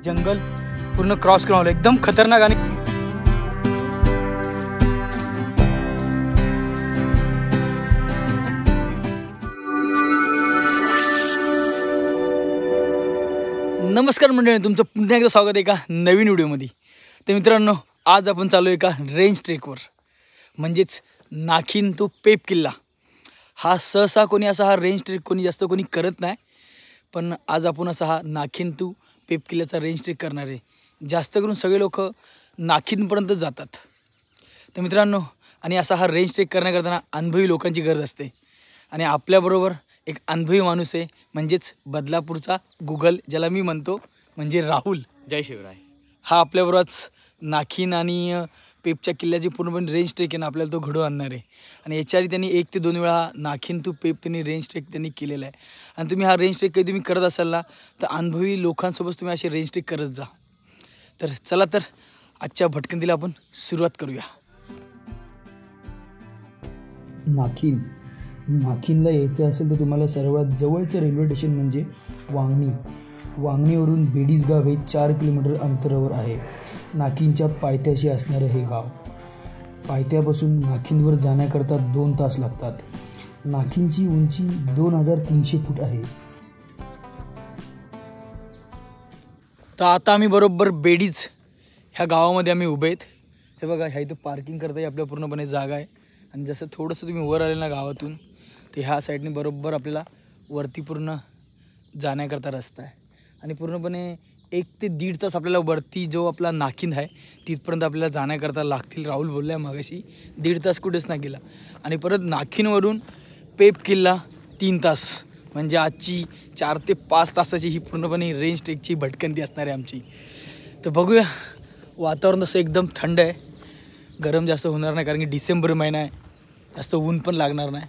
जंगल पूर्ण क्रॉस करून आलो. एकदम खतरनाक. आणि नमस्कार मंडळी, तुमचं पुन्हा एकदा स्वागत आहे एका नवीन व्हिडिओमध्ये. तर मित्रांनो, आज आपण चालू एका रेंज ट्रेकवर, म्हणजेच नाखिन तो पेप किल्ला. हा सहसा कोणी असा हा रेंज ट्रेक कोणी जास्त कोणी करत नाही, पण आज आपण असा हा नाखिन तो पेप किल्ल्याचा रेंज ट्रेक करणार आहे. जास्त करून सगळे लोक नाखिनपर्यंत जातात. तर मित्रांनो, आणि असा हा रेंज ट्रेक करण्याकरताना अनुभवी लोकांची गरज असते. आणि आपल्याबरोबर एक अनुभवी माणूस आहे, म्हणजेच बदलापूरचा गुगल, ज्याला मी म्हणतो, म्हणजे राहुल. जय शिवराय. हा आपल्याबरोबरच नाखिन आणि पेपच्या किल्ल्याची पूर्णपणे रेंज ट्रेक आहे ना, आपल्याला तो घडवून आणणार आहे. आणि याच्या आधी त्यांनी 1 ते 2 वेळा नाखिन टू पेप त्यांनी रेंज ट्रेक त्यांनी केलेला आहे. आणि तुम्ही हा रेंज ट्रेक काही तुम्ही करत असाल ना, तर अनुभवी लोकांसोबत तुम्ही असे रेंज ट्रेक करत जा. तर चला, तर आजच्या भटकंतीला आपण सुरुवात करूया. नाखिनला यायचं असेल तर तुम्हाला सर्वात जवळचं रेल्वे स्टेशन म्हणजे वांगणीवरून बेडीज गाव हे 4 किलोमीटर अंतरावर आहे. नाखिनच्या पायथ्याशी असणारं हे गाव. पायथ्यापासून नाखिनवर जाण्याकरता 2 तास लागतात. नाखिनची उंची 2300 फूट आहे. तर आता आम्ही बरोबर बेडीज ह्या गावामध्ये आम्ही उभे आहेत. हे बघा, ह्या इथं पार्किंग करता आपल्या पूर्णपणे जागा आहे. आणि जसं थोडंसं तुम्ही वर आले ना गावातून, तर ह्या साईडने बरोबर आपल्याला वरती पूर्ण जाण्याकरता रस्ता आहे. आणि पूर्णपणे 1 ते 1.5 तास आपल्याला वरती जो आपला नाखिन आहे तिथपर्यंत आपल्याला जाण्याकरता लागतील. राहुल बोलला आहे मागाशी 1.5 तास कुठेच नाही गेला. आणि परत नाखिनवरून पेप किल्ला 3 तास, म्हणजे आजची 4 ते 5 तासाची ही पूर्णपणे रेंज ट्रेकची भटकंती असणार आहे आमची. तर बघूया. वातावरण तसं एकदम थंड आहे, गरम जास्त होणार नाही, कारण की डिसेंबर महिना आहे, जास्त ऊन पण लागणार नाही.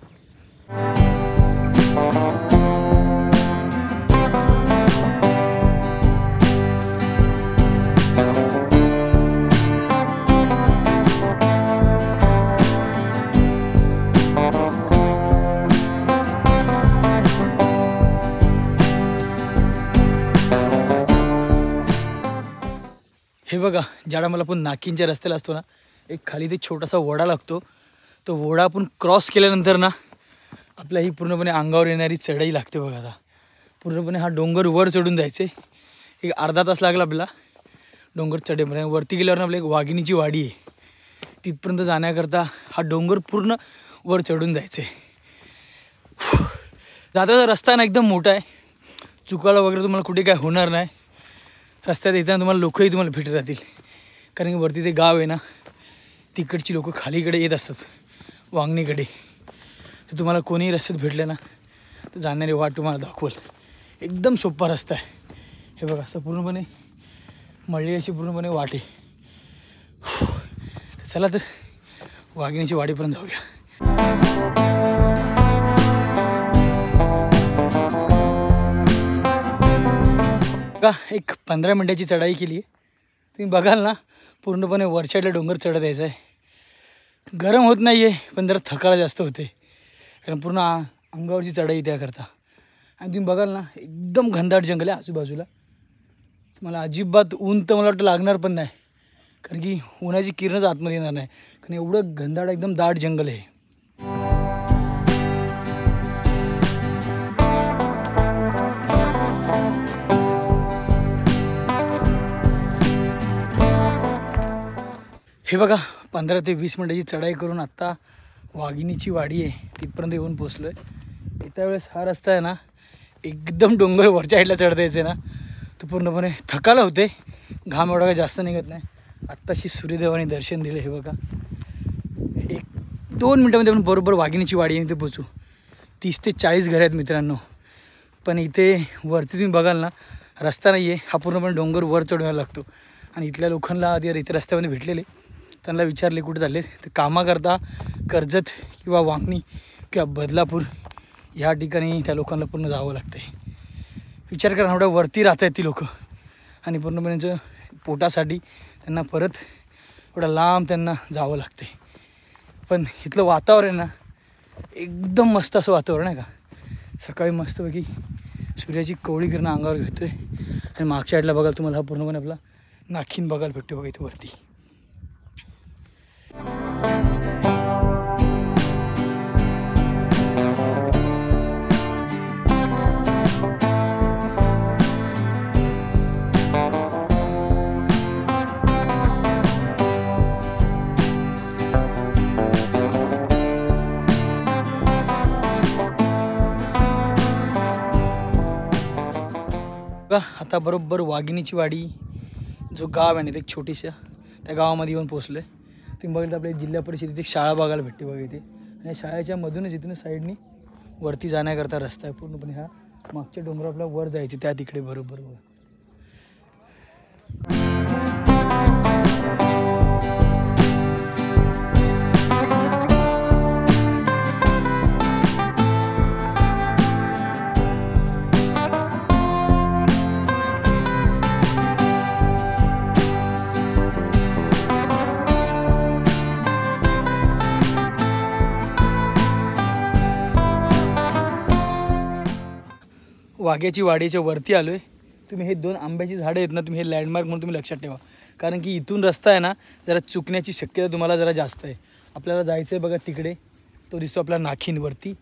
हे बघा, ज्याला मला पण नाखिनच्या रस्त्याला असतो ना, एक खाली ते छोटासा ओढा लागतो. तो ओढा आपण क्रॉस केल्यानंतर ना, आपल्या ही पूर्णपणे अंगावर येणारी चढाई लागते. बघा, आता पूर्णपणे हा डोंगर वर चढून जायचे. एक अर्धा तास लागला आपल्याला डोंगर चढेपर्यंत. वरती गेल्यावर आपल्या एक वाघिणीची वाडी आहे, तिथपर्यंत जाण्याकरता हा डोंगर पूर्ण वर चढून जायचे. जाताचा रस्ता ना एकदम मोठा आहे, चुकायला वगैरे तुम्हाला कुठे काय होणार नाही. रस्त्यात येताना तुम्हाला लोकही तुम्हाला भेटत राहतील, कारण की वरती ते गाव आहे ना, तिकडची लोक खालीकडे येत असतात वांगणीकडे. तर तुम्हाला कोणीही रस्त्यात भेटले ना, तर जाणारी वाट तुम्हाला दाखवल. एकदम सोपा रस्ता आहे. हे बघा, असं पूर्णपणे मळली अशी पूर्णपणे वाट आहे. चला, तर वाघिणीची वाडीपर्यंत जाऊया. बघा, एक 15 मिनटाची चढाई केली आहे. तुम्ही बघाल ना, पूर्णपणे वरच्याला डोंगर चढत यायचं आहे. गरम होत नाही आहे, पण जरा थकायला जास्त होते, कारण पूर्ण अंगावरची चढाई त्याकरता. आणि तुम्ही बघाल ना, एकदम घनदाट जंगल आहे आजूबाजूला. मला अजिबात ऊन तर मला वाटतं लागणार पण नाही, कारण की उन्हाची किरणच आतमध्ये येणार नाही, कारण एवढं घनदाट एकदम दाट जंगल आहे. हे बघा, 15 ते 20 मिनटाची चढाई करून आत्ता वाघिणीची वाडी आहे तिथपर्यंत येऊन पोचलो आहे. येत्या वेळेस हा रस्ता आहे ना, एकदम डोंगर वरच्या साईडला चढता यायचे ना, तर पूर्णपणे थकायला होते. घाम एवढा काही जास्त निघत नाही. आत्ताशी सूर्यदेवाने दर्शन दिले. हे बघा, 1-2 मिनटामध्ये आपण बरोबर वाघिणीची वाडी आहे, इथे पोचू. 30 ते 40 घरं आहेत मित्रांनो. पण इथे वरती तुम्ही बघाल ना, रस्ता नाही आहे, हा पूर्णपणे डोंगर वर चढवायला लागतो. आणि इथल्या लोकांना आधी इथे रस्त्यामध्ये भेटलेले, त्यांना विचारले कुठे चालले, तर कामाकरता कर्जत किंवा वांगणी किंवा बदलापूर ह्या ठिकाणी त्या लोकांना पूर्ण जावं लागतं आहे. विचार करा, एवढ्या वरती राहत आहेत ती लोकं, आणि पूर्णपणे पोटासाठी त्यांना परत एवढा लांब त्यांना जावं लागते. पण इथलं वातावरण ना एकदम मस्त असं वातावरण आहे का. सकाळी मस्तपैकी सूर्याची कवळी किरण अंगावर घेतोय आणि मागच्या साईडला बघाल तुम्हाला हा पूर्णपणे आपला नाखीन बघायला भेटतो बघा इथे वरती. आता बरोबर वाघिणीची वाडी जो गाव आहे ना एक छोटीशा त्या गावामध्ये येऊन पोचलो आहे. तुम्ही बघितलं आपल्या जिल्हा परिषदेची एक शाळा बघायला भेटते बघा इथे आणि शाळेच्या मधूनच इथून साईडनी वरती जाण्याकरता रस्ता आहे पूर्णपणे. हा मागच्या डोंगर आपला वर जायचे त्या तिकडे बरोबर बघा. वाघ्याची वाडीच्या वरती आलो आहे. तुम्ही हे 2 आंब्याची झाडं आहेत ना, तुम्ही हे लँडमार्क म्हणून तुम्ही लक्षात ठेवा, कारण की इथून रस्ता आहे ना जरा चुकण्याची शक्यता तुम्हाला जरा जास्त आहे. आपल्याला जायचं आहे बघा तिकडे, तो दिसतो आपला नाखीनवरती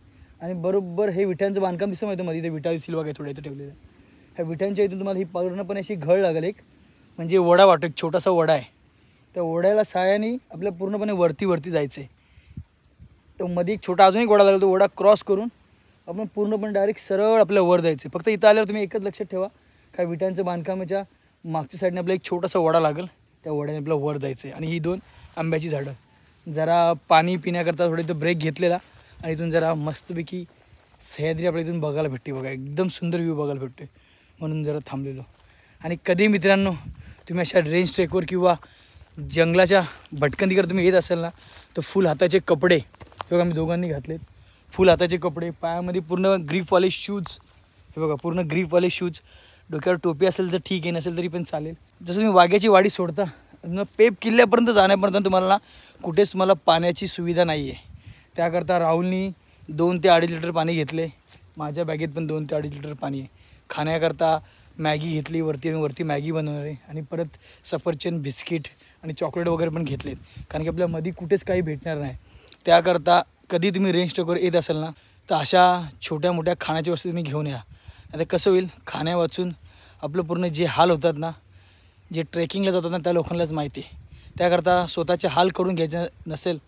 आणि बरोबर हे विटांचं बांधकाम दिसतं माहिती मध्ये, इथे विटा दिसतील बघा थोड्या इथं ठेवलेलं. ह्या विटांच्या इथून तुम्हाला ही पूर्णपणे अशी घळ लागेल एक, म्हणजे ओढा वाटतो, एक छोटासा ओढा आहे. त्या ओढ्याला साहाय्याने आपल्या पूर्णपणे वरती जायचं आहे. तर मध्ये एक छोटा अजून एक ओढा लागेल, तो ओढा क्रॉस करून आपण पूर्णपणे डायरेक्ट सरळ आपल्या वर जायचं. फक्त इथं आल्यावर तुम्ही एकच लक्षात ठेवा, काय विटांचं बांधकामाच्या मागच्या साईडने आपला एक छोटासा ओढा लागेल, त्या ओढ्याने आपलं वर जायचं आहे. आणि ही 2 आंब्याची झाडं जरा पाणी पिण्याकरता थोडं इथं ब्रेक घेतलेला आणि इथून जरा मस्तपैकी सह्याद्री आपल्या इथून बघायला भेटते बघा, एकदम सुंदर व्ह्यू बघायला भेटतो म्हणून जरा थांबलेलो. आणि कधी मित्रांनो तुम्ही अशा रेंज ट्रेकवर किंवा जंगलाच्या भटकंतीकर तुम्ही येत असाल ना, तर फुल हाताचे कपडे हे बघा मी दोघांनी घातलेत. फुल हाताचे कपडे, पायामध्ये पूर्ण ग्रीफवाले शूज, हे बघा पूर्ण ग्रीफवाले शूज, डोक्यावर टोपी असेल तर ठीक आहे, नसेल तरी पण चालेल. जसं तुम्ही वाघ्याची वाडी सोडता पेप किल्ल्यापर्यंत जाण्यापर्यंत तुम्हाला कुठेच तुम्हाला पाण्याची सुविधा नाही आहे. त्याकरता राहुलनी 2 ते 2.5 लिटर पाणी घेतले. माझ्या बॅगेत पण 2 ते 2.5 लिटर पाणी आहे. खाण्याकरता मॅगी घेतली, वरती मॅगी बनवणार आहे आणि परत सफरचंद, बिस्किट आणि चॉकलेट वगैरे पण घेतलेत, कारण की आपल्यामध्ये कुठेच काही भेटणार नाही. त्याकरता कधी तुम्ही रेंज ट्रेकवर येत असाल ना, तर अशा छोट्या मोठ्या खाण्याच्या वस्तू तुम्ही घेऊन या. आता कसं होईल, खाण्या वाचून आपलं पूर्ण जे हाल होतात ना, जे ट्रेकिंगला जातात ना त्या लोकांनाच माहिती आहे. त्याकरता स्वतःचे हाल करून घ्यायचं नसेल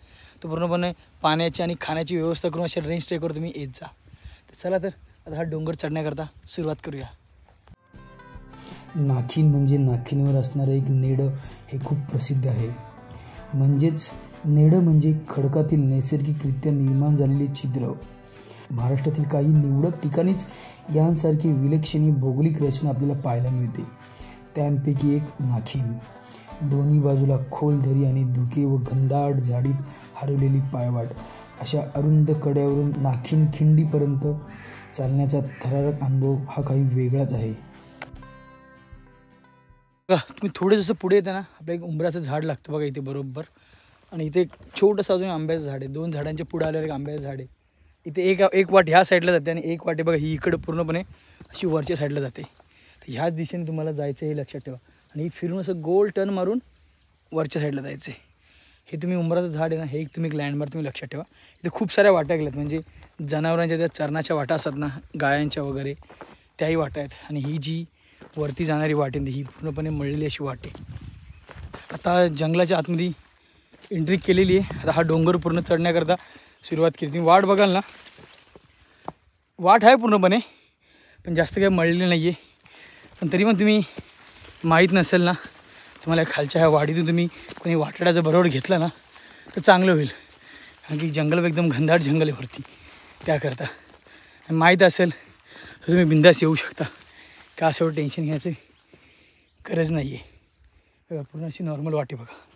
तर पूर्णपणे पाण्याची आणि खाण्याची व्यवस्था करून अशा रेंज ट्रेकवर तुम्ही येत जा. तर चला तर आता हा डोंगर चढण्याकरता सुरुवात करूया. नाखीन म्हणजे नाखीनवर असणारं एक नेडं हे खूप प्रसिद्ध आहे. म्हणजेच नेडं म्हणजे खडकातील नैसर्गिकरित्या निर्माण झालेले छिद्र. महाराष्ट्रातील काही निवडक ठिकाणीच यांसारखी विलक्षण भौगोलिक रचना आपल्याला पाहायला मिळते. त्यांपैकी एक नाखीन. दोन्ही बाजूला खोल दरी आणि धुके व घनदाट झाडीत हरवलेली पायवाट, अशा अरुंद कड्यावरून नाखीन खिंडीपर्यंत चालण्याचा थरारक अनुभव हा काही वेगळाच आहे. तुम्ही थोडे जसं पुढे येतं ना, आपलं एक उंबराचं झाड लागतं बघा इथे बरोबर, आणि इथे एक छोटंसं अजून आंब्याचं झाड आहे. 2 झाडांच्या पुढे आल्यावर एक आंब्याचं झाड आहे. इथे एक वाट ह्या साईडला जाते आणि एक वाटे बघा ही इकडं पूर्णपणे अशी वरच्या साईडला जाते. तर ह्याच दिशेने तुम्हाला जायचं हे लक्षात ठेवा आणि फिरून असं गोल टर्न मारून वरच्या साईडला जायचं आहे. हे तुम्ही उंबराचं झाड आहे ना, हे एक तुम्ही लँडमार्क तुम्ही लक्षात ठेवा. इथे खूप साऱ्या वाटा गेल्यात, म्हणजे जनावरांच्या त्या चरणाच्या वाटा असतात ना, गायांच्या वगैरे, त्याही वाटा आहेत. आणि ही जी वरती जाणारी वाट आहे ही पूर्णपणे मळलेली अशी वाट आहे. आता जंगलाच्या आतमध्ये एंट्री केलेली आहे. आता हा डोंगर पूर्ण चढण्याकरता सुरुवात केली. तुम्ही वाट बघाल ना, वाट आहे पूर्णपणे, पण जास्त काही मळलेली नाही आहे. पण तरी पण तुम्ही माहीत नसेल ना, तुम्हाला खालच्या ह्या वाडीतून तुम्ही कोणी वाटाड्याचं बरोबर घेतलं ना तर चांगलं होईल, कारण की जंगल एकदम घनदाट जंगल आहे वरती. त्याकरता आणि माहीत असेल तर तुम्ही बिंदास येऊ शकता, का असं टेन्शन घ्यायचं गरज नाही आहे. पूर्ण अशी नॉर्मल वाटे बघा.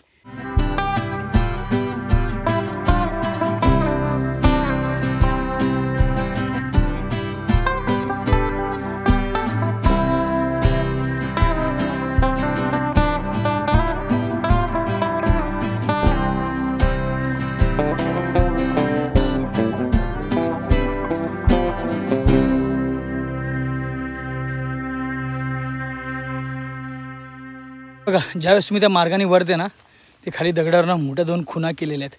बघा ज्यावेळेस तुम्ही त्या मार्गाने वरते ना ते खाली दगडावर ना मोठ्या 2 खुणा केलेल्या आहेत,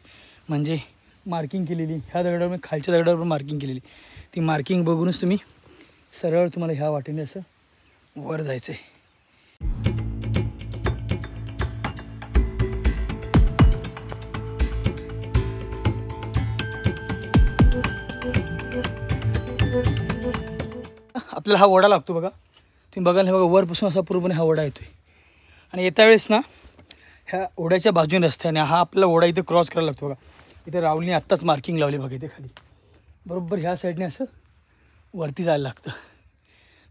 म्हणजे मार्किंग केलेली. ह्या दगडावर मी खालच्या दगडावर पण मार्किंग केलेली. ती मार्किंग बघूनच तुम्ही सरळ तुम्हाला ह्या वाटेने असं वर जायचं आहे. आपल्याला हा ओढा लागतो बघा. तुम्ही बघाल हे बघा वरपासून असा पूर्णपणे हा ओढा येतोय. आणि येत्या वेळेस ना ह्या ओढ्याच्या बाजूने रस्त्याने हा आपल्याला ओढा इथे क्रॉस करायला लागतो बघा. इथे राहुलने आत्ताच मार्किंग लावली बघा इथे खाली. बरोबर ह्या साईडने असं वरती जायला लागतं.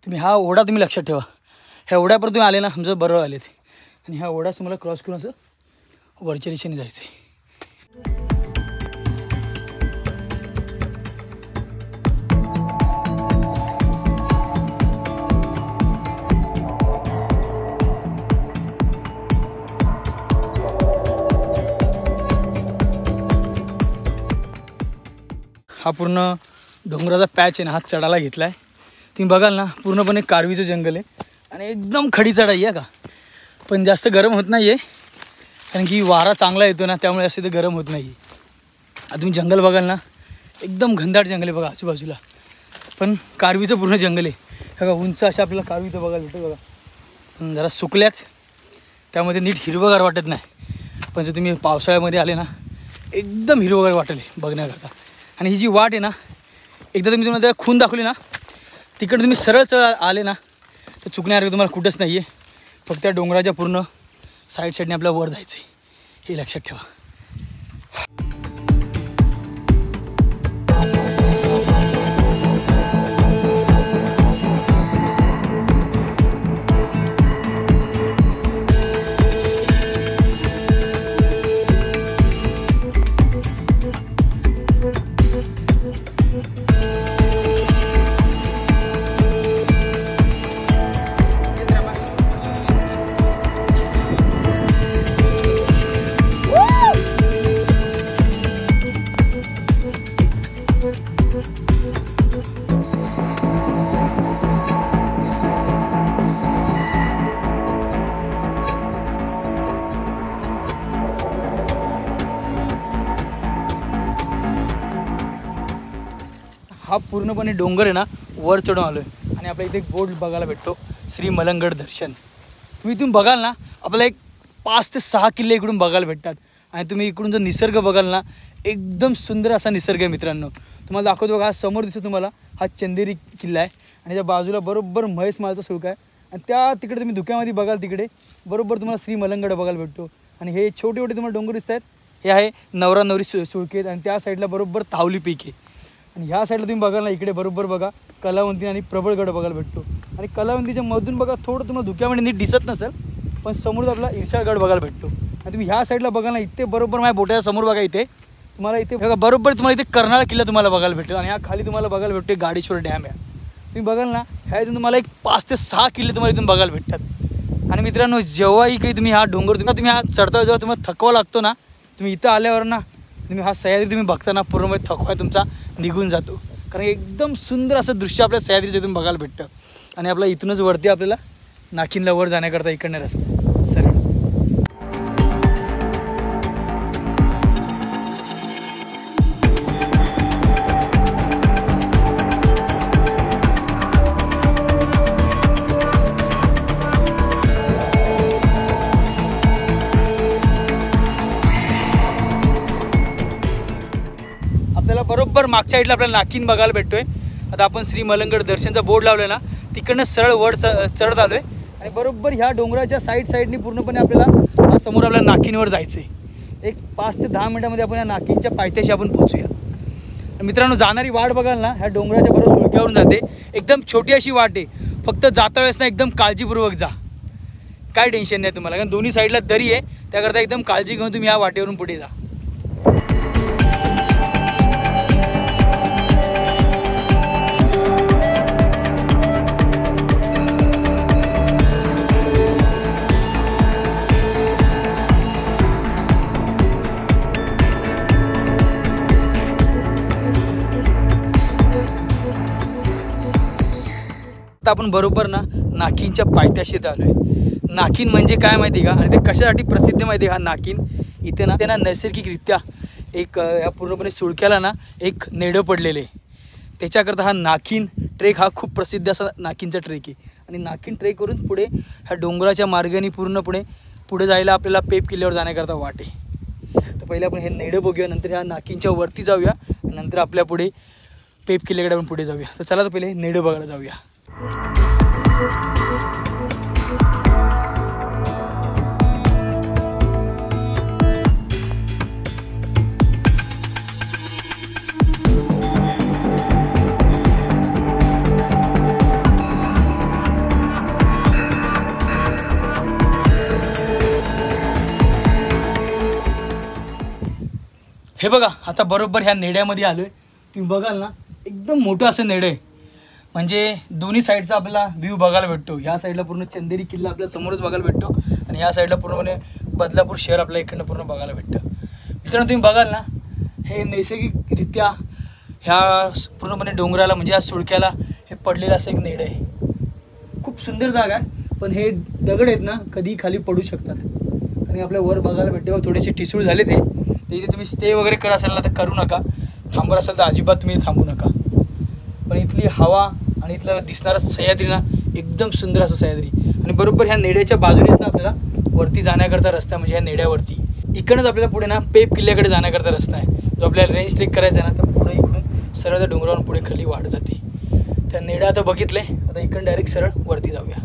तुम्ही हा ओढा तुम्ही लक्षात ठेवा. ह्या ओढ्यापर्यंत तुम्ही आले ना समजा बरोबर आले ते, आणि ह्या ओढा तुम्हाला क्रॉस करून असं वरच्या दिशेने जायचं आहे. हा पूर्ण डोंगराचा पॅच आहे ना, हा चढायला घेतला आहे. तुम्ही बघाल ना पूर्णपणे कारवीचं जंगल आहे आणि एकदम खडी चढाई आहे का. पण जास्त गरम होत नाही आहे कारण की वारा चांगला येतो ना, त्यामुळे असं ते गरम होत नाही. आता तुम्ही जंगल बघाल ना एकदम घनदाट जंगल आहे बघा आजूबाजूला, पण कारवीचं पूर्ण जंगल आहे. बघा उंच अशा आपल्याला कारवीचं बघायला भेटतं बघा. पण जरा सुकल्यात त्यामध्ये नीट हिरवगार वाटत नाही, पण जर तुम्ही पावसाळ्यामध्ये आले ना एकदम हिरवगार वाटेल बघण्याकरता. आणि ही जी वाट आहे ना, एकदा तुम्ही तुम्हाला त्या खून दाखवली ना तिकडे तुम्ही सरळ आले ना तर चुकण्यासारखं तुम्हाला कुठंच नाही आहे. फक्त त्या डोंगराच्या पूर्ण साईडने आपल्याला वर जायचं आहे, हे लक्षात ठेवा. हा पूर्णपणे डोंगर आहे ना वर चढून आलो आहे आणि आपल्या इथे एक बोर्ड बघायला भेटतो, श्री मलंगड दर्शन. तुम्ही इथून बघाल ना आपल्याला एक 5 ते 6 किल्ले इकडून बघायला भेटतात. आणि तुम्ही इकडून जर निसर्ग बघाल ना एकदम सुंदर असा निसर्ग आहे मित्रांनो. तुम्हाला दाखवतो बघा, हा समोर दिसतो तुम्हाला हा चंदेरी किल्ला आहे आणि त्या बाजूला बरोबर महेश मालचा सुळका आहे. आणि त्या तिकडे तुम्ही धुक्यामध्ये बघाल तिकडे बरोबर तुम्हाला श्री मलंगड बघायला भेटतो. आणि हे छोटे छोटे तुम्हाला डोंगर दिसत आहेत, हे आहे नवरा नवरी सुळके आहेत. आणि त्या साईडला बरोबर तावली पीक आहे. आणि ह्या साईडला तुम्ही बघाल ना इकडे बरोबर बघा कलावंती आणि प्रबळगड बघायला भेटतो. आणि कलावंतीच्या मधून बघा थोडं तुम्हाला धुक्यामध्ये नीट दिसत नसेल, पण समोर आपला इरशाळगड बघायला भेटतो. आणि तुम्ही ह्या साईडला बघाल ना इथे बरोबर माझ्या बोटाच्या समोर बघा इथे तुम्हाला इथे बघा बरोबर तुम्हाला इथे कर्नाळा किल्ला तुम्हाला बघायला भेटतो. आणि ह्या खाली तुम्हाला बघायला भेटतो गाडेश्वर डॅम आहे. तुम्ही बघाल ना ह्या इथून तुम्हाला एक 5 ते 6 किल्ले तुम्हाला इथून बघायला भेटतात. आणि मित्रांनो जेव्हाही काही तुम्ही हा डोंगर तुम्ही हा चढता जेव्हा तुम्हाला थकवा लागतो ना, तुम्ही इथं आल्यावर ना तुम्ही हा सह्याद्री तुम्ही बघता ना पूर्णपणे थकवा तुमचा निघून जातो. कारण एकदम सुंदर असं दृश्य आपल्या सह्याद्रीचं इथून बघायला भेटतं. आणि आपला इथूनच वरती आपल्याला नाखिनला वर जाण्याकरता इकडनं रस्ता सरळ. बरोबर मागच्या साईडला आपल्याला नाकिन बघायला भेटतोय. आता आपण श्री मलंगड दर्शनचा बोर्ड लावला ना तिकडनं सरळ वर चढत आलोय. आणि बरोबर ह्या डोंगराच्या साईडनी पूर्णपणे आपल्याला समोर आपल्याला नाकिनवर जायचं आहे. एक 5 ते 10 मिनिटामध्ये आपण या नाकिनच्या पायथ्याशी आपण पोहोचूया. मित्रांनो जाणारी वाट बघाल ना ह्या डोंगराच्या बरोबर सुळक्यावरून जाते. एकदम छोटी अशी वाट आहे, फक्त जाता वेळेस ना एकदम काळजीपूर्वक जा, काय टेन्शन नाही तुम्हाला. कारण दोन्ही साईडला दरी आहे, त्याकरता एकदम काळजी घेऊन तुम्ही ह्या वाटेवरून पुढे जा. आपण बरोबर ना नाकिनच्या पायथ्याशी आलो आहे. नाकीन म्हणजे काय माहिती आहे का, आणि ते कशासाठी प्रसिद्ध माहिती आहे का नाकीन. इथे ना त्यांना नैसर्गिकरित्या एक या पूर्णपणे सुळक्याला ना एक नेडं पडलेले, त्याच्याकरता हा नाकीन ट्रेक हा खूप प्रसिद्ध असा नाकीनचा ट्रेक आहे. आणि नाकीन ट्रेक करून पुढे ह्या डोंगराच्या मार्गाने पूर्णपणे पुढे जायला आपल्याला पेप किल्ल्यावर जाण्याकरता वाट आहे. तर पहिले आपण हे नेडं बघूया, नंतर ह्या नाकीनच्या वरती जाऊया, नंतर आपल्या पुढे पेप किल्ल्याकडे आपण पुढे जाऊया. तर चला तर पहिले नेडं बघायला जाऊया. हे बघा आता बरोबर ह्या नेड्यामध्ये आलोय. तुम्ही बघाल ना एकदम मोठं असं नेडं आहे, म्हणजे दोन्ही साईडचा आपल्याला व्ह्यू बघायला भेटतो. ह्या साईडला पूर्ण चंदेरी किल्ला आपल्या समोरच बघायला भेटतो आणि ह्या साईडला पूर्णपणे बदलापूर शहर आपल्या इकडनं पूर्ण बघायला भेटतं. मित्रांनो तुम्ही बघाल ना हे नैसर्गिकरित्या ह्या पूर्णपणे डोंगराला म्हणजे ह्या सुळक्याला हे पडलेलं असं एक नेडं आहे. खूप सुंदर जागा आहे, पण हे दगड आहेत ना कधी खाली पडू शकतात आणि आपल्या वर बघायला भेटते. थोडेसे ठिसूळ झाले ते इथे तुम्ही स्टे वगैरे करत असाल ना तर करू नका, थांबत असाल तर अजिबात तुम्ही थांबू नका. पण इथली हवा आणि इथलं दिसणारा सह्याद्री ना एकदम सुंदर असं सह्याद्री. आणि बरोबर ह्या नेड्याच्या बाजूनेच ना आपल्याला वरती जाण्याकरता रस्ता, म्हणजे ह्या नेड्यावरती इकडनंच आपल्याला पुढे ना पेप किल्ल्याकडे जाण्याकरता रस्ता आहे, जो आपल्याला रेंज ट्रेक करायचा आहे ना. तर पुढे इकडून सरळ त्या डोंगरावरून पुढे खाली वाढ जाते. त्या नेड्या आता बघितले, आता इकडून डायरेक्ट सरळ वरती जाऊया.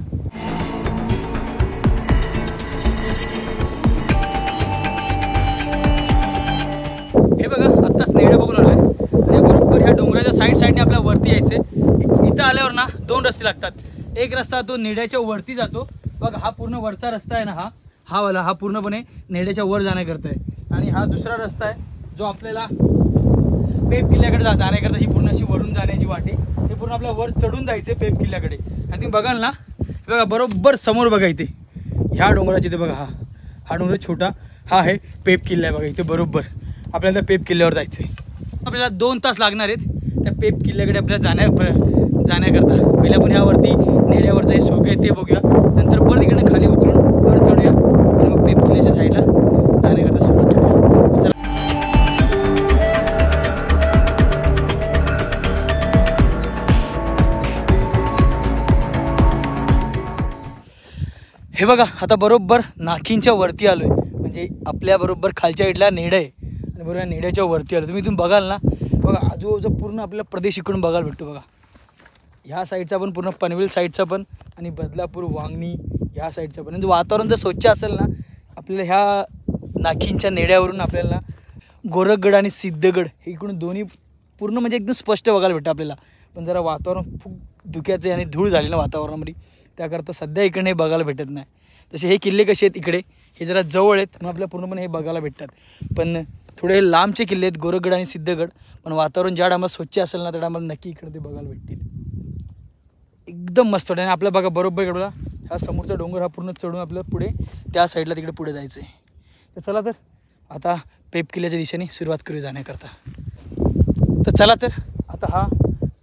हे बघा आत्ताच नेडं बघून आलोय आणि बरोबर ह्या डोंगराच्या साईडने आपल्याला वरती यायचं आहे. इथं आल्यावर ना 2 रस्ते लागतात. एक रस्ता तो नेड्याच्या वरती जातो बघा, हा पूर्ण वरचा रस्ता आहे ना, हा वाला हा पूर्णपणे नेड्याच्या वर जाण्याकरता आहे. आणि हा दुसरा रस्ता आहे जो आपल्याला पेप किल्ल्याकडे जाण्याकरता ही पूर्ण अशी वरून जाण्याची वाट आहे. हे पूर्ण आपल्या वर चढून जायचं पेप किल्ल्याकडे. आणि तुम्ही बघाल ना बघा बरोबर समोर बघा इथे ह्या डोंगराची, इथे बघा हा डोंगर छोटा हा आहे पेप किल्ला आहे बघा. इथे बरोबर आपल्याला त्या पेप किल्ल्यावर जायचं आहे. आपल्याला 2 तास लागणार आहेत त्या पेप किल्ल्याकडे आपल्याला जाण्याकरता. पहिले आपण ह्यावरती नेड्यावरचं हे सुळकं आहे ते बघूया, नंतर परत इकडे खाली उतरून वर चढूया आणि मग पेप किल्ल्याच्या साईडला जाण्याकरता सुरुवात करूया. हे बघा आता बरोबर नाकींच्या वरती आलोय, म्हणजे आपल्या बरोबर खालच्या साईडला नेडं आहे आणि बरोबर नेड्याच्या वरती आलो. तुम्ही बघाल ना बघा आजूबाजूचा पूर्ण आपला प्रदेश इकडून बघायला भेटतो. बघा ह्या साईडचा पण पूर्ण पनवेल साईडचा पण आणि बदलापूर वांगणी ह्या साईडचा पण. म्हणजे वातावरण जर स्वच्छ असेल ना आपल्याला ह्या नाकींच्या नेड्यावरून आपल्याला गोरखगड आणि सिद्धगड हे इकडून दोन्ही पूर्ण म्हणजे एकदम स्पष्ट बघायला भेटतं आपल्याला. पण जरा वातावरण खूप धुक्याचं आहे आणि धूळ झाली ना वातावरणामध्ये, त्याकरता सध्या इकडे हे बघायला भेटत नाही. तसे हे किल्ले कसे आहेत इकडे हे जरा जवळ आहेत म्हणून आपल्याला पूर्णपणे हे बघायला भेटतात. पण थोडे हे लांबचे किल्ले आहेत गोरखगड आणि सिद्धगड, पण वातावरण ज्या टायमाला स्वच्छ असेल ना त्या टायमाला नक्की इकडे ते बघायला भेटतील. एकदम मस्त वाटतं. आणि आपल्या बघा बरोबर इकडला हा समोरचा डोंगर हा पूर्ण चढून आपल्याला पुढे त्या साईडला तिकडे पुढे जायचं आहे. तर चला तर आता पेप किल्ल्याच्या दिशेने सुरुवात करूया जाण्याकरता. तर चला तर आता हा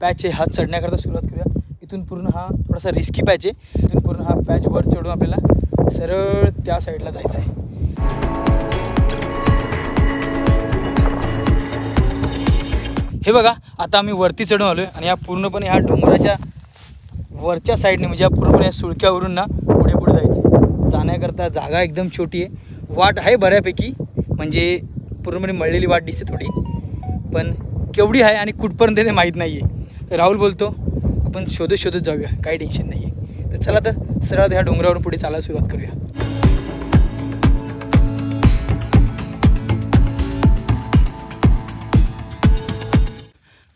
पॅच आहे हा चढण्याकरता सुरुवात करूया. इथून पूर्ण हा थोडासा रिस्की पॅच आहे, इथून पूर्ण हा पॅच वर चढून आपल्याला सरळ त्या साईडला जायचं आहे. हे बघा आता आम्ही वरती चढून आलो आहे आणि या पूर्णपणे ह्या डोंगराच्या वरच्या साईडने म्हणजे या पूर्णपणे या सुळक्यावरून ना पुढे पुढे जायचं. जाण्याकरता जागा एकदम छोटी आहे, वाट आहे बऱ्यापैकी, म्हणजे पूर्णपणे मळलेली वाट दिसते थोडी, पण केवढी आहे आणि कुठपर्यंत ते माहीत नाही आहे. राहुल बोलतो आपण शोधत जाऊया, काही टेन्शन नाही आहे. तर चला तर सरळ ह्या डोंगरावरून पुढे चालायला सुरुवात करूया.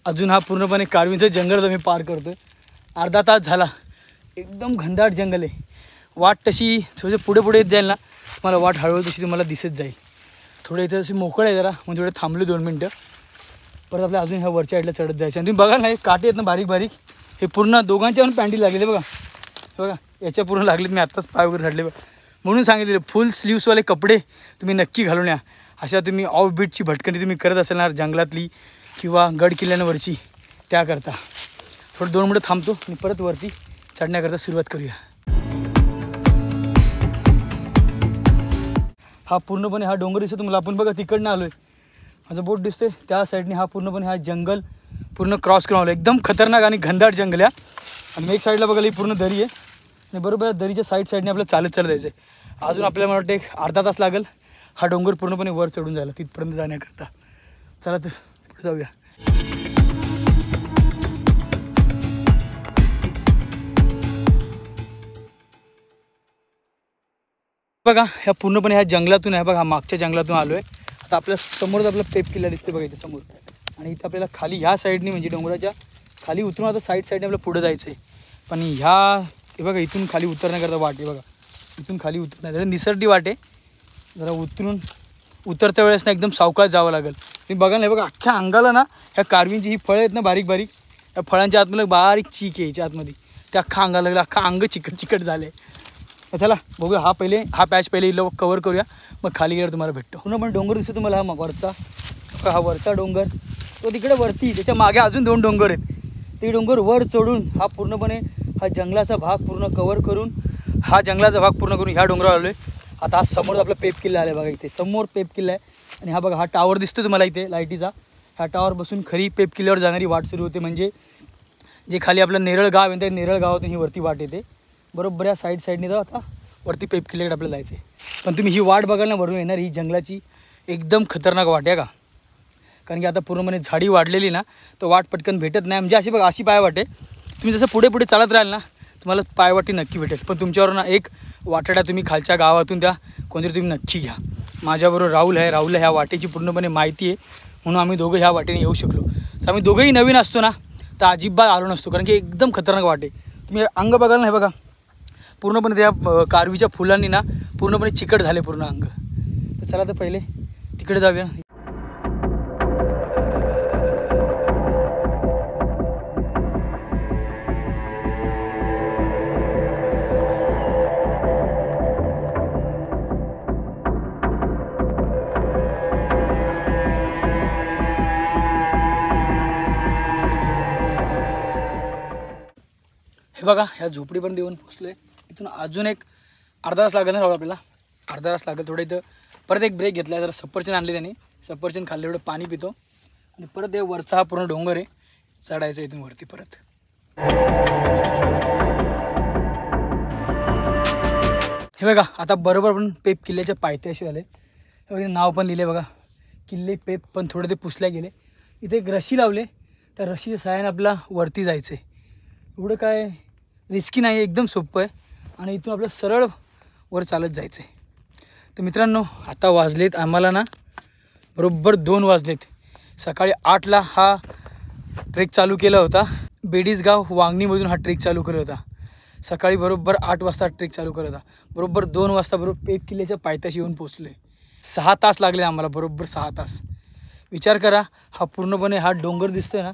अजून हा पूर्णपणे कारवींचं जंगल मी पार करतो. अर्धा तास झाला, एकदम घनदाट जंगल आहे. वाट तशी थोडं पुढे पुढे येत जाईल ना मला वाट हळूहळू तशी तुम्हाला दिसत जाईल. थोडं इथं अशी मोकळं आहे जरा, म्हणजे थोडे थांबले 2 मिनटं, परत आपल्या अजून ह्या वरच्या साईडला चढत जायचं. आणि तुम्ही बघा ना हे काटे आहेत ना बारीक बारीक, हे पूर्ण दोघांच्या पण पॅन्टी लागलेले बघा, हे बघा याच्या पूर्ण लागलेत. मी आत्ताच पाय वगैरे रडले म्हणून सांगितलेले फुल स्लीव्सवाले कपडे तुम्ही नक्की घालून या. अशा तुम्ही ऑफ बीटची भटकणी तुम्ही करत असणार जंगलातली किंवा गड किल्ल्यांवरची, त्याकरता थोडं 2 मिनटं थांबतो आणि परत वरती चढण्याकरता सुरुवात करूया. हा पूर्णपणे हा डोंगर दिसतो तुम्हाला. आपण बघा तिकडनं आलो आहे, माझं बोट दिसतोय त्या साईडने. हा पूर्णपणे हा जंगल पूर्ण क्रॉस करून आलो. एकदम खतरनाक आणि घनदाट जंगल आहे. आणि एक साईडला बघायला ही पूर्ण दरी आहे आणि बरोबर दरीच्या साईडने आपल्याला चालत जायचं आहे. अजून आपल्याला मला वाटतं एक अर्धा तास लागेल हा डोंगर पूर्णपणे वर चढून जायला, तिथपर्यंत जाण्याकरता. चला तर पुढे जाऊया. बघा ह्या पूर्णपणे ह्या जंगलातून आहे बघा, मागच्या जंगलातून आलो आहे. आता आपल्या समोरच आपला पेप किल्ला दिसतो बघा इथे समोर. आणि इथं आपल्याला खाली ह्या साईडने म्हणजे डोंगराच्या खाली उतरून आता साईडने आपल्याला पुढे जायचं आहे. पण हे बघा इथून खाली उतरण्याकरता वाट आहे बघा. इथून खाली उतरण्या जरा निसरडी वाट आहे. जरा उतरत्या वेळेस ना एकदम सावकाश जावं लागेल. तुम्ही बघा ना, बघा अख्ख्या अंगाला ना ह्या कारवींची ही फळं आहेत ना बारीक बारीक, त्या फळांच्या आतमध्ये बारीक चीक आहे याच्या आतमध्ये. त्या अख्खा अंगाला लागलं, अख्खा अंग चिकट झालं आहे. चला बघूया हा पॅच पहिले इथं कवर करूया, मग खाली गेल्यावर तुम्हाला भेटतो. पूर्णपणे डोंगर दिसतो तुम्हाला हा वरचा. हा वरचा डोंगर तो तिकडे वरती, त्याच्या मागे अजून 2 डोंगर आहेत. ते डोंगर वर चढून हा पूर्णपणे हा जंगलाचा भाग पूर्ण कवर करून ह्या डोंगरावर आलो आहे. आता हा समोर आपला पेप किल्ला आला आहे बघा. इथे समोर पेप किल्ला आहे आणि हा बघा हा टावर दिसतो तुम्हाला इथे लाईटीचा. ह्या टावर बसून खरी पेप किल्ल्यावर जाणारी वाट सुरू होते. म्हणजे जे खाली आपलं नेरळ गाव आहे त्या नेरळ गावातून ही वरती वाट येते. बरोबर या साईडने जाऊ आता वरती पेप किल्ल्याकडे आपल्याला जायचं आहे. पण तुम्ही ही वाट बघायला वरून येणार, ही जंगलाची एकदम खतरनाक वाट आहे का. कारण की आता पूर्णपणे झाडी वाढलेली ना, तो वाट पटकन भेटत नाही. म्हणजे अशी बघा अशी पायवाट आहे. तुम्ही जसं पुढे चालत राहाल ना तुम्हाला पायवाटी नक्की भेटेल. पण तुमच्यावर ना एक वाटाडा तुम्ही खालच्या गावातून त्या कोणतरी तुम्ही नक्की घ्या. माझ्याबरोबर राहुल ह्या वाटेची पूर्णपणे माहिती आहे, म्हणून आम्ही दोघं ह्या वाटेने येऊ शकलो. तर आम्ही दोघंही नवीन असतो ना तर अजिबात आलो नसतो, कारण की एकदम खतरनाक वाट आहे. तुम्ही अंग बघाल ना, बघा पूर्णपणे त्या कारवीच्या फुलांनी ना पूर्णपणे चिकट झाले पूर्ण अंग. तर चला तर पहिले तिकडे जाऊया. हे बघा ह्या झोपडीपर्यंत येऊन पोचलोय. इथून अजून एक अर्धा तास लागेल ना राहुल आपल्याला, अर्धा तास लागेल. थोडं इथं परत एक ब्रेक घेतला, जरा सफरचंद आणले त्याने, सफरचंद खाल्ले, एवढं पाणी पितो आणि परत हे वरचा हा पूर्ण डोंगर आहे चढायचं इथून वरती परत. हे बघा आता बरोबर आपण पेप किल्ल्याच्या पायथ्याशी आले. हे बघा नाव पण लिहिले बघा, किल्ले पेप. पण थोडे ते पुसल्या गेले. इथे एक रशी लावले, त्या रशीच्या सहाय्याने आपला वरती जायचं आहे. एवढं काय रिस्की नाही, एकदम सोपं आहे. आणि इथून आपलं सरळ वर चालत जायचं आहे. तर मित्रांनो आता वाजलेत आम्हाला ना बरोबर 2 वाजलेत. सकाळी 8ला हा ट्रेक चालू केला होता. बेडीसगाव वांगणीमधून हा ट्रेक चालू करत होता. सकाळी बरोबर 8 वाजता ट्रेक चालू करत होता. बरोबर 2 वाजता बरोबर पेप किल्ल्याच्या पायथ्याशी येऊन पोचलो आहे. 6 तास लागले आम्हाला, बरोबर 6 तास. विचार करा, हा पूर्णपणे हा डोंगर दिसतोय ना,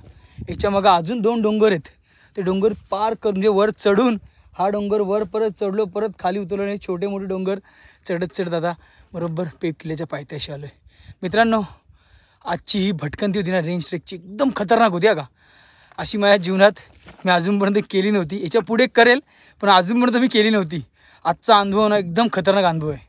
याच्या मागं अजून 2 डोंगर आहेत. ते डोंगर पार करून म्हणजे वर चढून हा डोंगर वर परत चढलो, परत खाली उतरलो आणि छोटे मोठे डोंगर चढत आता बरोबर पेप किल्ल्याच्या पायथ्याशी आलो आहे. मित्रांनो आजची ही भटकंती होती ना रेंज ट्रेकची, एकदम खतरनाक होती का. अशी माझ्या जीवनात मी अजूनपर्यंत केली नव्हती. याच्या पुढे करेल पण अजूनपर्यंत मी केली नव्हती. आजचा अनुभव ना एकदम खतरनाक अनुभव आहे.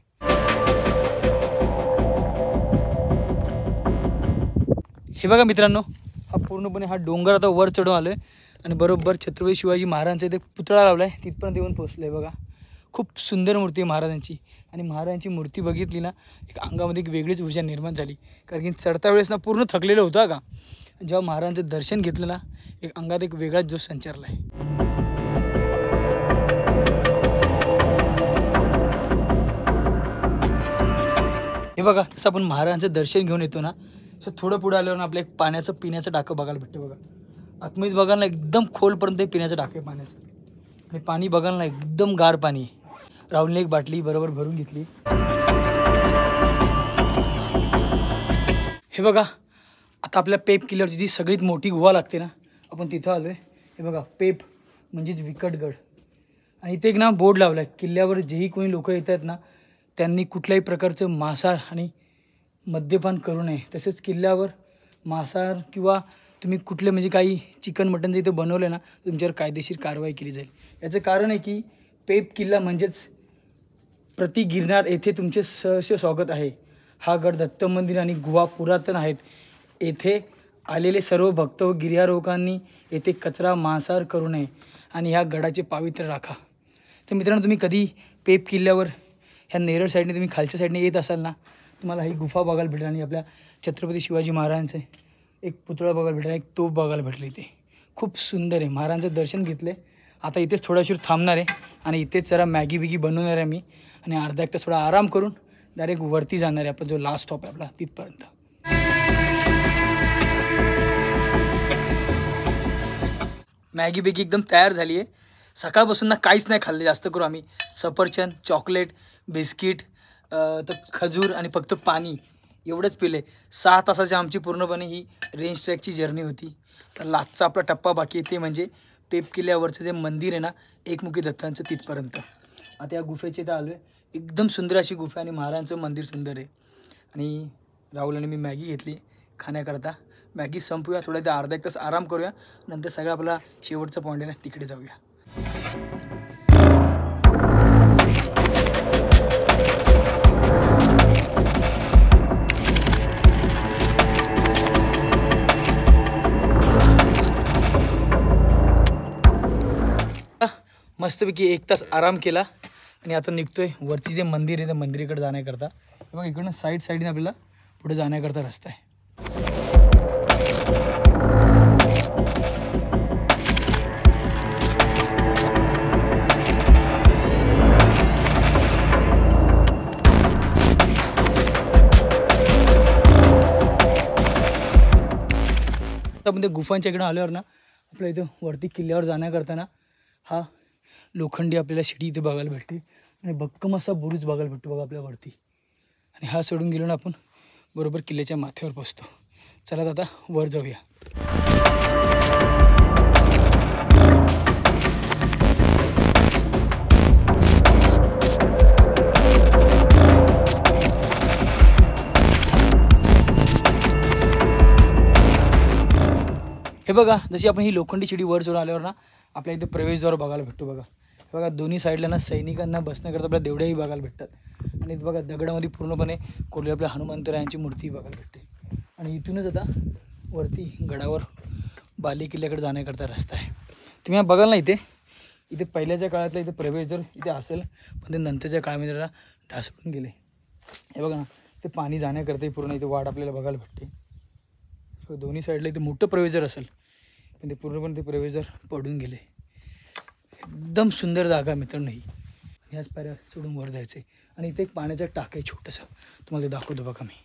हे बघा मित्रांनो, हा पूर्णपणे हा डोंगर आता वर चढून आलो आहे आणि बरोबर छत्रपती शिवाजी महाराजांचा इथे पुतळा लावला आहे, तिथपर्यंत येऊन पोचलो आहे. बघा खूप सुंदर मूर्ती आहे महाराजांची. आणि महाराजांची मूर्ती बघितली ना एक अंगामध्ये एक वेगळीच ऊर्जा निर्माण झाली. कारण की चढता वेळेस ना पूर्ण थकलेलं होतं का. जेव्हा महाराजांचं दर्शन घेतलं ना एक अंगात एक वेगळाच जोश संचारला आहे. हे बघा तसं आपण महाराजांचं दर्शन घेऊन येतो ना, सो थोडं पुढे आल्यावर आपलं एक पाण्याचं पिण्याचं टाकं बघायला भेटतं. बघा आतमध्ये बघायला एकदम खोलपर्यंत पिण्याचं टाकं आहे पाण्याचं. आणि पाणी बघायला एकदम गार पाणी. राहुलने एक बाटली बरोबर भरून घेतली. हे बघा आता आपल्या पेप किल्ल्यावरची जी सगळ्यात मोठी गुहा लागते ना, आपण तिथं आलो आहे. हे बघा पेप म्हणजेच विकटगड. आणि इथे एक ना बोर्ड लावला आहे, किल्ल्यावर जेही कोणी लोक येत आहेत ना त्यांनी कुठल्याही प्रकारचं मांसाहार आणि मद्यपान करू नये. तसेच किल्ल्यावर मांसाहार किंवा तुम्ही कुठले म्हणजे काही चिकन मटन जर इथे बनवलं ना तुमच्यावर कायदेशीर कारवाई केली जाईल. याचं कारण आहे की पेप किल्ला म्हणजेच प्रति गिरनार येथे तुमचे सहर्ष स्वागत आहे. हा गड दत्त मंदिर आणि गुहा पुरातन आहेत. येथे आलेले सर्व भक्त व गिर्यारोहकांनी येथे कचरा मांसाहार करू नये आणि ह्या गडाचे पावित्र्य राखा. तर मित्रांनो, तुम्ही कधी पेप किल्ल्यावर ह्या नेरळ साईडने तुम्ही खालच्या साईडने येत असाल ना, तुम्हाला ही गुफा बघायला भेटेल आणि आपल्या छत्रपती शिवाजी महाराजांचे एक पुतळा बघायला भेटेल, एक तोफ बघायला भेटले. इथे खूप सुंदर आहे. महाराजांचं दर्शन घेतलं आहे. आता इथेच थोडा वेळ थांबणार आहे आणि इथेच जरा मॅगी बिगी बनवणार आहे मी आणि अर्धा एक तास थोडा आराम करून डायरेक्ट वरती जाणार आहे. आपला जो लास्ट स्टॉप आहे आपला तिथपर्यंत. मॅगी बिगी एकदम तयार झाली आहे. सकाळपासून ना काहीच नाही खाल्ले जास्त करून आम्ही. सफरचंद, चॉकलेट, बिस्किट, तर खजूर आणि फक्त पाणी एवढंच पिले. 6 तासाची आमची पूर्णपणे ही रेंज ट्रॅकची जर्नी होती. तर लास्टचा आपला टप्पा बाकी येते म्हणजे पेप किल्ल्यावरचं जे मंदिर आहे ना, एकमुखी दत्तांचं, तिथपर्यंत. आता या गुफेचे इथं आलो आहे. एकदम सुंदर अशी गुफा आणि महाराजांचं मंदिर सुंदर आहे. आणि राहुल आणि मी मॅगी घेतली खाण्याकरता. मॅगी संपूया, थोडा इथं अर्धा एक तास आराम करूया, नंतर सगळं आपला शेवटचा पॉईंट आहे ना तिकडे जाऊया. मस्तपैकी 1 तास आराम केला आणि आता निघतोय वरती. जे मंदिर आहे त्या मंदिराकडे जाण्याकरता. बघा इकडनं साईडने आपल्याला पुढे जाण्याकरता रस्ता आहे. आपण त्या गुफांच्या इकडं आल्यावर ना आपल्या इथं वरती किल्ल्यावर जाण्याकरता ना हा लोखंडी आपल्याला शिडी इथे बघायला भेटते आणि भक्कम असा बुरुज बघायला भेटतो बघा आपल्या वरती. आणि हा सोडून गेलो ना आपण बरोबर किल्ल्याच्या माथ्यावर पोचतो. चला आता वर जाऊया. हे बघा, जशी आपण ही लोखंडी शिडी वर चढून आल्यावर ना आपल्या इथे प्रवेशद्वार बघायला भेटतो. बघा दोन्ही साईडला ना सैनिकांना बसण्याकरता आपल्या देवड्याही बघायला भेटतात. आणि बघा दगडामध्ये पूर्णपणे कोरलेली आपल्या हनुमंतरायांची मूर्ती बघायला भेटते. आणि इथूनच आता वरती गडावर बाले किल्ल्याकडे जाण्याकरता रस्ता आहे. तुम्ही बघाल ना इथे पहिल्याच्या काळातला इथे प्रवेशद्वार इथे असेल, पण ते नंतरच्या काळामध्ये जरा ढासळून गेले. हे बघा ना, ते पाणी जाण्याकरता पूर्ण इथे वाट आपल्याला बघायला भेटते. दोन्ही साईडला इथे मोठं प्रवेशद्वार असेल, पण ते पूर्णपणे ते प्रवेशद्वार पडून गेले. एकदम सुंदर जागा मित्रांनो ही. ह्याच पायऱ्या सोडून वर जायचे आणि इथे एक पाण्याचं टाक आहे छोटंसं, तुम्हाला ते दाखवतो बघा मी.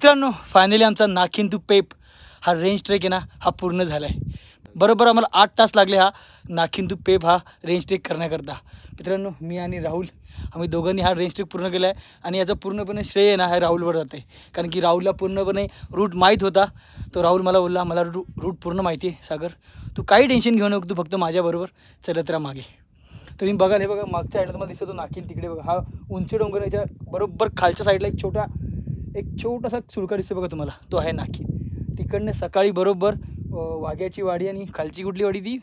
मित्रांनो, फायनली आमचा नाखिन टू पेप हा रेंज ट्रेक आहे ना हा पूर्ण झाला आहे. बरोबर आम्हाला 8 तास लागले हा नाखिन टू पेप हा रेंज ट्रेक करण्याकरता. मित्रांनो, मी आणि राहुल आम्ही दोघांनी हा रेंज ट्रेक पूर्ण केला आहे. आणि याचा पूर्णपणे श्रेय आहे ना हा राहुलवर जाते, कारण की राहुलला पूर्णपणे रूट माहीत होता. तो राहुल मला बोलला, मला रूट पूर्ण माहिती आहे सागर, तू काही टेन्शन घेऊ नको, तू फक्त माझ्याबरोबर चलत राहा मागे. तर तुम्ही बघाल, हे बघा मागच्या साईडला तुम्हाला दिसतो नाखिन, तिकडे बघा हा उंच डोंगर. याच्या बरोबर खालच्या साईडला एक छोटासा सुळका दिसतो बघा तुम्हाला, तो आहे नाखिन. तिकडनं सकाळी बरोबर वाघ्याची वाडी आणि खालची कुठली वाडी ती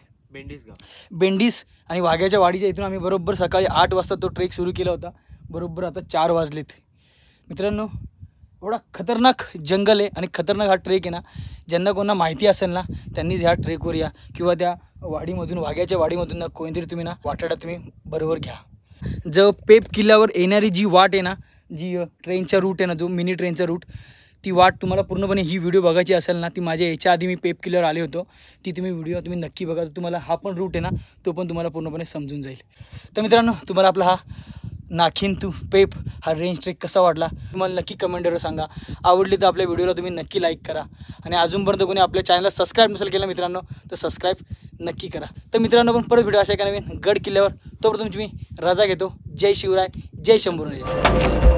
बेंडीस आणि वाघ्याच्या वाडीच्या इथून आम्ही बरोबर सकाळी 8 वाजता तो ट्रेक सुरू केला होता. बरोबर आता 4 वाजलेत. मित्रांनो, एवढा खतरनाक जंगल आहे आणि खतरनाक हा ट्रेक आहे ना. ज्यांना कोणा माहिती असेल ना त्यांनीच ह्या ट्रेकवर या, किंवा त्या वाडीमधून वाघ्याच्या वाडीमधून ना कोणतरी तुम्ही ना वाटाडा तुम्ही बरोबर घ्या. जर पेप किल्ल्यावर येणारी जी वाट आहे ना, जी ट्रेनचा रूट आहे ना, जो मिनी ट्रेनचा रूट, ती वाट तुम्हाला पूर्णपणे ही व्हिडिओ बघायची असेल ना, ती माझ्या याच्या आधी मी पेप किल्ल्यावर आले होतो, ती व्हिडिओ तुम्ही नक्की बघा. तर तुम्हाला हा पण रूट आहे ना तो पण तुम्हाला पूर्णपणे समजून जाईल. तर मित्रांनो, तुम्हाला आपला हा नाखिन तू पेप हा रेंज ट्रेक कसा वाटला तुम्हाला नक्की कमेंटवर सांगा. आवडली तर आपल्या व्हिडिओला तुम्ही नक्की लाईक करा आणि अजूनपर्यंत कोणी आपल्या चॅनलला सबस्क्राईब नसेल केलं मित्रांनो तर सबस्क्राईब नक्की करा. तर मित्रांनो पण परत व्हिडिओ अशा एका नवीन गड किल्ल्यावर तोपर्यंत तुमची मी रजा घेतो. जय शिवराय, जय शंभूराज.